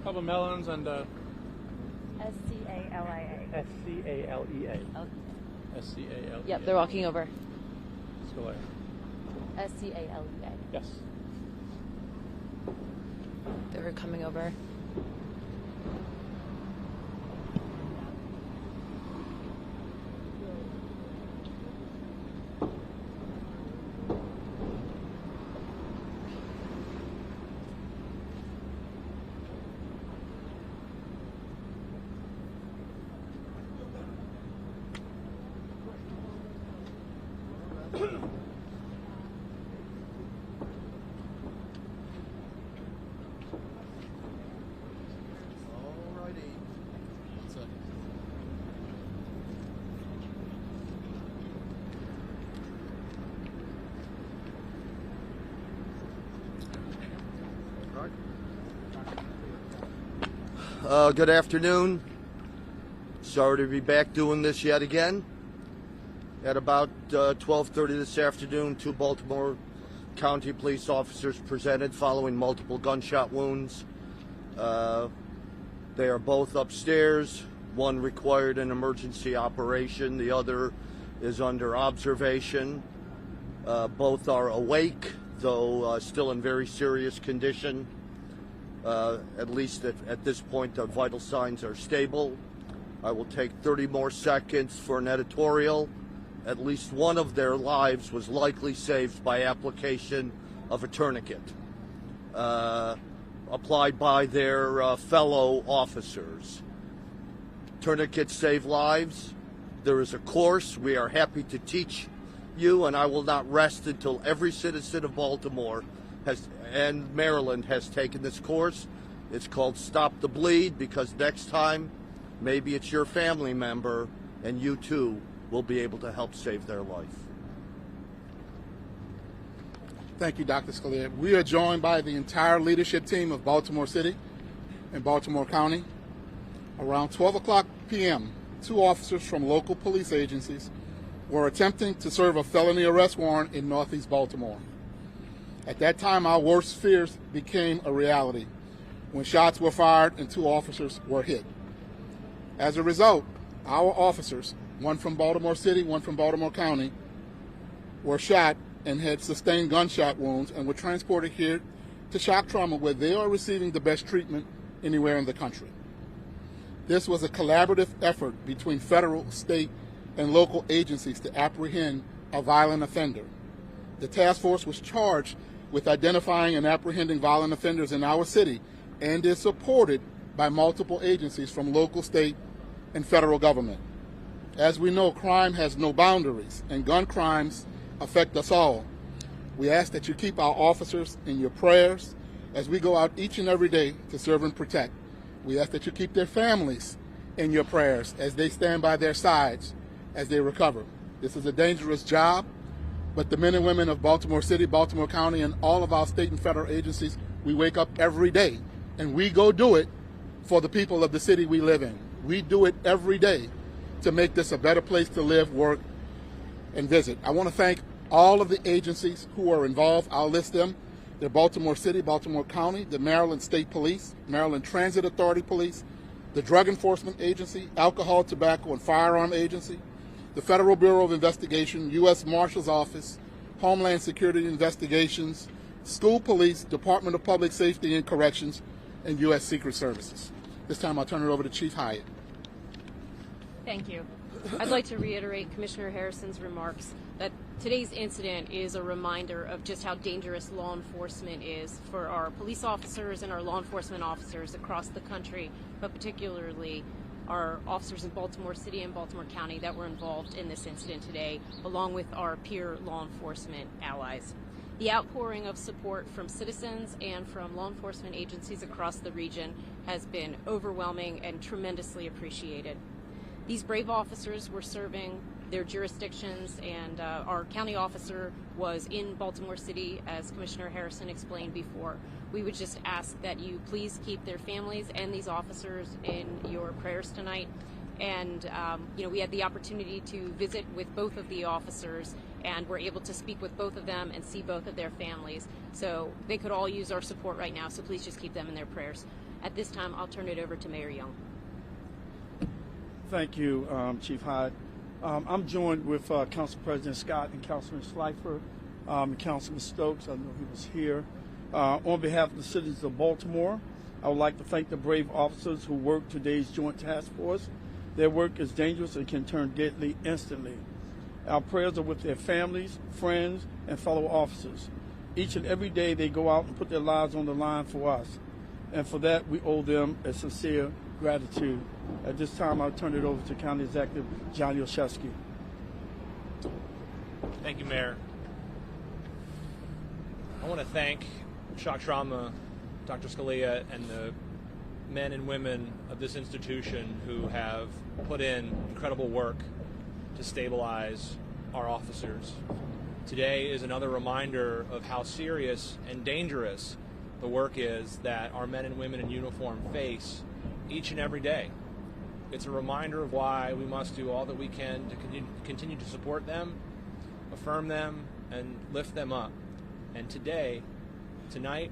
couple melons and S-C-A-L-I-A. S-C-A-L-E-A. S-C-A-L-E-A. Yep, they're walking over. Scalea. S-C-A-L-E-A. Yes. They're coming over. Good afternoon. Sorry to be back doing this yet again. At about 12:30 this afternoon, 2 Baltimore County police officers presented following multiple gunshot wounds. They are both upstairs. One required an emergency operation. The other is under observation. Both are awake, though still in very serious condition. At least at this point, the vital signs are stable. I will take 30 more seconds for an editorial. At least one of their lives was likely saved by application of a tourniquet applied by their fellow officers. Tourniquets save lives. There is a course we are happy to teach you, and I will not rest until every citizen of Baltimore and Maryland has taken this course. It's called Stop the Bleed, because next time maybe it's your family member and you too will be able to help save their life. Thank you, Dr. Scalea. We are joined by the entire leadership team of Baltimore City and Baltimore County. Around 12 o'clock p.m., 2 officers from local police agencies were attempting to serve a felony arrest warrant in Northeast Baltimore. At that time, our worst fears became a reality when shots were fired and 2 officers were hit. As a result, our officers, one from Baltimore City, one from Baltimore County, were shot and had sustained gunshot wounds and were transported here to shock trauma, where they are receiving the best treatment anywhere in the country. This was a collaborative effort between federal, state, and local agencies to apprehend a violent offender. The task force was charged with identifying and apprehending violent offenders in our city and is supported by multiple agencies from local, state, and federal government. As we know, crime has no boundaries, and gun crimes affect us all. We ask that you keep our officers in your prayers as we go out each and every day to serve and protect. We ask that you keep their families in your prayers as they stand by their sides as they recover. This is a dangerous job, but the men and women of Baltimore City, Baltimore County, and all of our state and federal agencies, we wake up every day and we go do it for the people of the city we live in. We do it every day to make this a better place to live, work, and visit. I want to thank all of the agencies who are involved. I'll list them. They're Baltimore City, Baltimore County, the Maryland State Police, Maryland Transit Authority Police, the Drug Enforcement Agency, Alcohol, Tobacco, and Firearm Agency, the Federal Bureau of Investigation, U.S. Marshal's Office, Homeland Security Investigations, School Police, Department of Public Safety and Corrections, and U.S. Secret Services. This time I'll turn it over to Chief Hyatt. Thank you. I'd like to reiterate Commissioner Harrison's remarks that today's incident is a reminder of just how dangerous law enforcement is for our police officers and our law enforcement officers across the country, but particularly our officers in Baltimore City and Baltimore County that were involved in this incident today, along with our peer law enforcement allies. The outpouring of support from citizens and from law enforcement agencies across the region has been overwhelming and tremendously appreciated. These brave officers were serving their jurisdictions, and our county officer was in Baltimore City, as Commissioner Harrison explained before. We would just ask that you please keep their families and these officers in your prayers tonight. And we had the opportunity to visit with both of the officers, and we're able to speak with both of them and see both of their families. So they could all use our support right now, so please just keep them in their prayers. At this time, I'll turn it over to Mayor Young. Thank you, Chief Hyde. I'm joined with Council President Scott and Councilman Schleifer and Councilman Stokes. I know he was here. On behalf of the citizens of Baltimore, I would like to thank the brave officers who worked today's joint task force. Their work is dangerous and can turn deadly instantly. Our prayers are with their families, friends, and fellow officers. Each and every day they go out and put their lives on the line for us. And for that, we owe them a sincere gratitude. At this time, I'll turn it over to County Executive John Olszewski. Thank you, Mayor. I want to thank Shock Trauma, Dr. Scalia, and the men and women of this institution who have put in incredible work to stabilize our officers. Today is another reminder of how serious and dangerous the work is that our men and women in uniform face each and every day. It's a reminder of why we must do all that we can to continue to support them, affirm them, and lift them up. And today, tonight,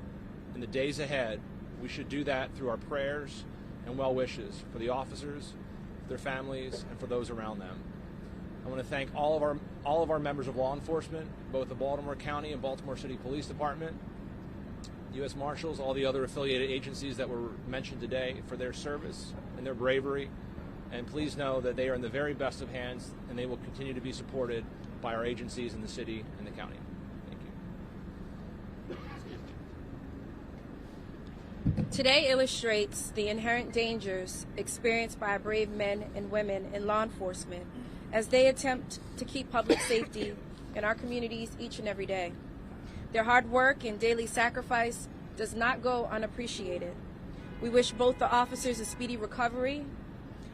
and the days ahead, we should do that through our prayers and well wishes for the officers, their families, and for those around them. I want to thank all of our members of law enforcement, both the Baltimore County and Baltimore City Police Department, U.S. Marshals, all the other affiliated agencies that were mentioned today for their service and their bravery. And please know that they are in the very best of hands, and they will continue to be supported by our agencies in the city and the county. Thank you. Today illustrates the inherent dangers experienced by brave men and women in law enforcement as they attempt to keep public safety in our communities each and every day. Their hard work and daily sacrifice does not go unappreciated. We wish both the officers a speedy recovery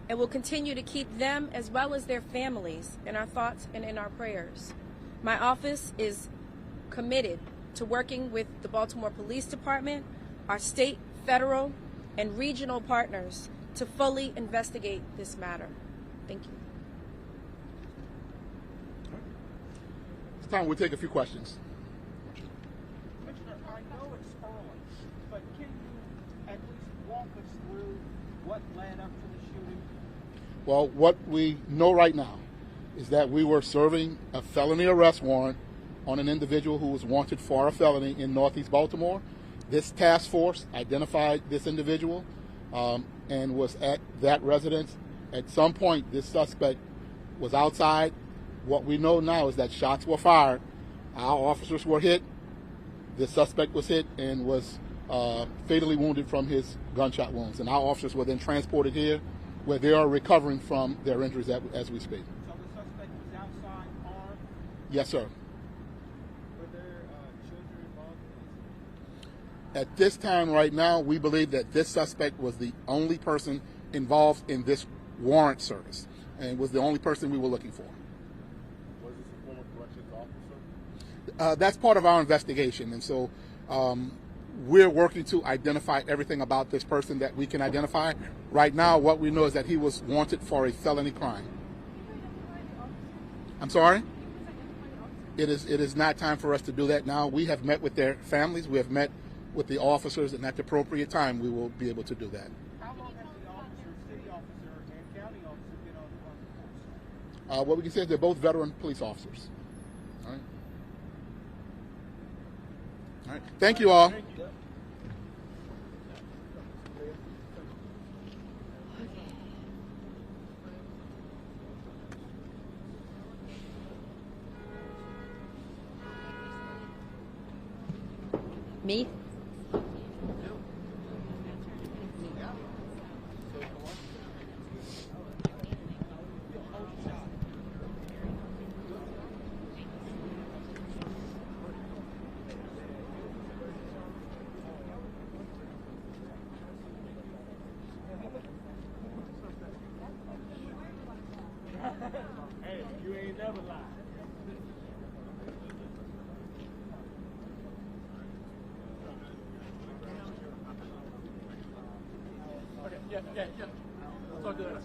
and will continue to keep them as well as their families in our thoughts and in our prayers. My office is committed to working with the Baltimore Police Department, our state, federal, and regional partners to fully investigate this matter. Thank you. It's time we'll take a few questions. Commissioner, I know it's early, but can you at least walk us through what led up to the shooting? Well, what we know right now is that we were serving a felony arrest warrant on an individual who was wanted for a felony in Northeast Baltimore. This task force identified this individual and was at that residence. At some point, this suspect was outside. What we know now is that shots were fired. Our officers were hit. The suspect was hit and was fatally wounded from his gunshot wounds. And our officers were then transported here, where they are recovering from their injuries as we speak. So the suspect was outside armed? Yes, sir. Were there children involved in this? At this time right now, we believe that this suspect was the only person involved in this warrant service and was the only person we were looking for. Was this a former corrections officer? That's part of our investigation, and so we're working to identify everything about this person that we can identify. Right now, what we know is that he was wanted for a felony crime. I'm sorry? It is not time for us to do that now. We have met with their families. We have met with the officers, and at the appropriate time, we will be able to do that. How long has the officer, city officer, and county officer been on the force? What we can say is they're both veteran police officers. All right. All right. Thank you all. Me? Hey, you ain't never lied. Okay, yeah. I'll talk to that.